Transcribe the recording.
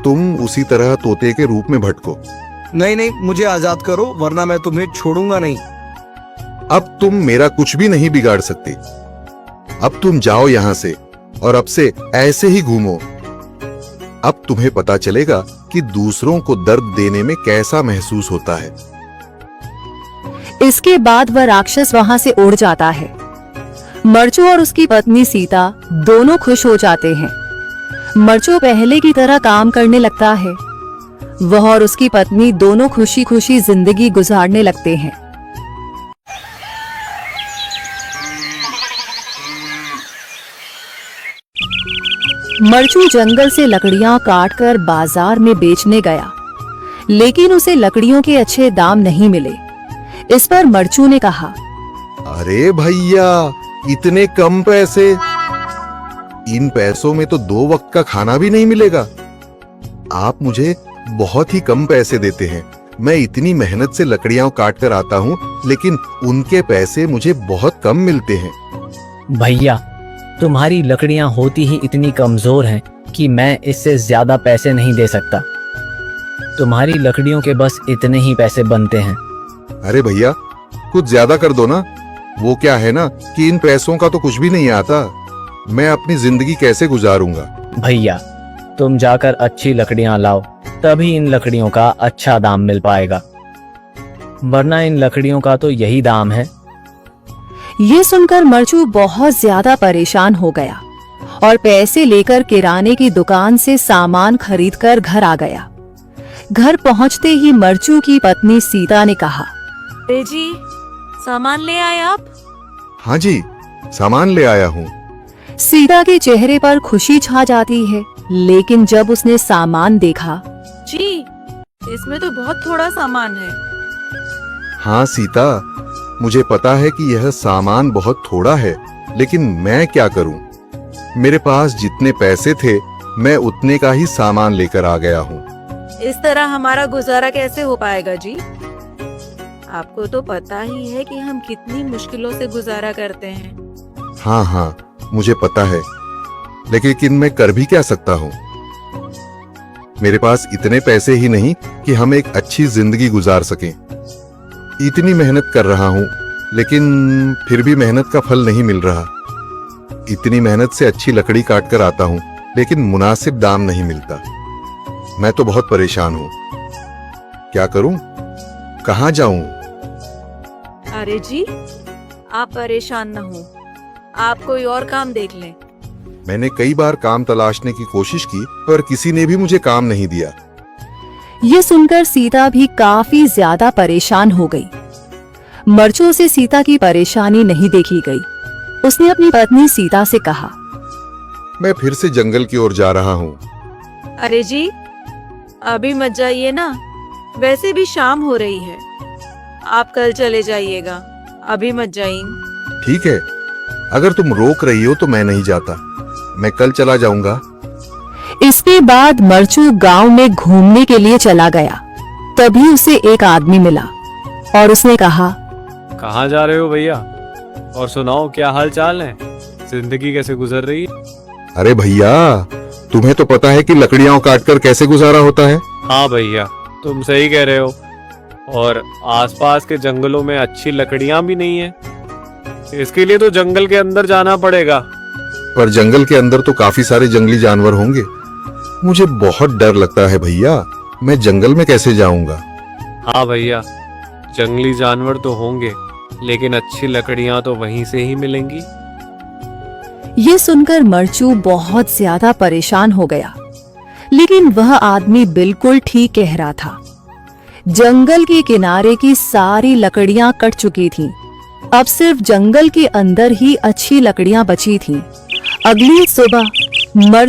तुम उसी तरह तोते के रूप में भटको। नहीं नहीं, मुझे आजाद करो वरना मैं तुम्हें छोड़ूंगा नहीं। अब तुम मेरा कुछ भी नहीं बिगाड़ सकते। अब तुम जाओ यहां से और अब से ऐसे ही घूमो। अब तुम्हें पता चलेगा कि दूसरों को दर्द देने में कैसा महसूस होता है। इसके बाद वह राक्षस वहां से उड़ जाता है। मरचू और उसकी पत्नी सीता दोनों खुश हो जाते हैं। मरचू पहले की तरह काम करने लगता है। वह और उसकी पत्नी दोनों खुशी खुशी जिंदगी गुजारने लगते हैं। मरचू जंगल से लकड़ियां काटकर बाजार में बेचने गया, लेकिन उसे लकड़ियों के अच्छे दाम नहीं मिले। इस पर मरचू ने कहा, अरे भैया, इतने कम पैसे? इन पैसों में तो 2 वक्त का खाना भी नहीं मिलेगा। आप मुझे बहुत ही कम पैसे देते हैं। मैं इतनी मेहनत से लकड़ियां काट कर आता हूँ, लेकिन उनके पैसे मुझे बहुत कम मिलते हैं। भैया, तुम्हारी लकड़ियां होती ही इतनी कमजोर हैं कि मैं इससे ज्यादा पैसे नहीं दे सकता। तुम्हारी लकड़ियों के बस इतने ही पैसे बनते हैं। अरे भैया, कुछ ज्यादा कर दो ना। वो क्या है ना कि इन पैसों का तो कुछ भी नहीं आता। मैं अपनी जिंदगी कैसे गुजारूंगा? भैया, तुम जाकर अच्छी लकड़ियां लाओ, तभी इन लकड़ियों का अच्छा दाम मिल पाएगा, वरना इन लकड़ियों का तो यही दाम है। ये सुनकर मरचू बहुत ज्यादा परेशान हो गया और पैसे लेकर किराने की दुकान से सामान खरीदकर घर आ गया। घर पहुंचते ही मरचू की पत्नी सीता ने कहा, अरे जी, सामान ले आए आप? हाँ जी, सामान ले आया हूँ। सीता के चेहरे पर खुशी छा जाती है, लेकिन जब उसने सामान देखा, जी, इसमें तो बहुत थोड़ा सामान है। हाँ सीता, मुझे पता है कि यह सामान बहुत थोड़ा है, लेकिन मैं क्या करूं? मेरे पास जितने पैसे थे, मैं उतने का ही सामान लेकर आ गया हूँ। इस तरह हमारा गुजारा कैसे हो पाएगा जी? आपको तो पता ही है कि हम कितनी मुश्किलों से गुजारा करते हैं। हाँ हाँ, मुझे पता है, लेकिन मैं कर भी क्या सकता हूँ? मेरे पास इतने पैसे ही नहीं कि हम एक अच्छी जिंदगी गुजार सकें। इतनी मेहनत कर रहा हूँ, लेकिन फिर भी मेहनत का फल नहीं मिल रहा। इतनी मेहनत से अच्छी लकड़ी काट कर आता हूँ, लेकिन मुनासिब दाम नहीं मिलता। मैं तो बहुत परेशान हूँ। क्या करूँ? कहाँ जाऊँ? अरे जी, आप परेशान न हो, आप कोई और काम देख लें। मैंने कई बार काम तलाशने की कोशिश की, पर किसी ने भी मुझे काम नहीं दिया। ये सुनकर सीता भी काफी ज्यादा परेशान हो गई। मरचू से सीता की परेशानी नहीं देखी गई। उसने अपनी पत्नी सीता से कहा, मैं फिर से जंगल की ओर जा रहा हूँ। अरे जी, अभी मत जाइए ना, वैसे भी शाम हो रही है। आप कल चले जाइएगा, अभी मत जाइए। ठीक है, अगर तुम रोक रही हो तो मैं नहीं जाता। मैं कल चला जाऊंगा। इसके बाद मरचू गांव में घूमने के लिए चला गया। तभी उसे एक आदमी मिला और उसने कहा, कहाँ जा रहे हो भैया? और सुनाओ, क्या हाल चाल है? जिंदगी कैसे गुजर रही है? अरे भैया, तुम्हें तो पता है कि लकड़ियां काटकर कैसे गुजारा होता है। हाँ भैया, तुम सही कह रहे हो। और आसपास के जंगलों में अच्छी लकड़ियां भी नहीं है। इसके लिए तो जंगल के अंदर जाना पड़ेगा। पर जंगल के अंदर तो काफी सारे जंगली जानवर होंगे। मुझे बहुत डर लगता है भैया, मैं जंगल में कैसे जाऊंगा? हाँ भैया, जंगली जानवर तो होंगे, लेकिन अच्छी लकड़ियां तो वहीं से ही मिलेंगी। ये सुनकर मरचू बहुत ज्यादा परेशान हो गया, लेकिन वह आदमी बिल्कुल ठीक कह रहा था। जंगल के किनारे की सारी लकड़ियां कट चुकी थीं। अब सिर्फ जंगल के अंदर ही अच्छी लकड़ियां बची थीं। अगली सुबह मरचू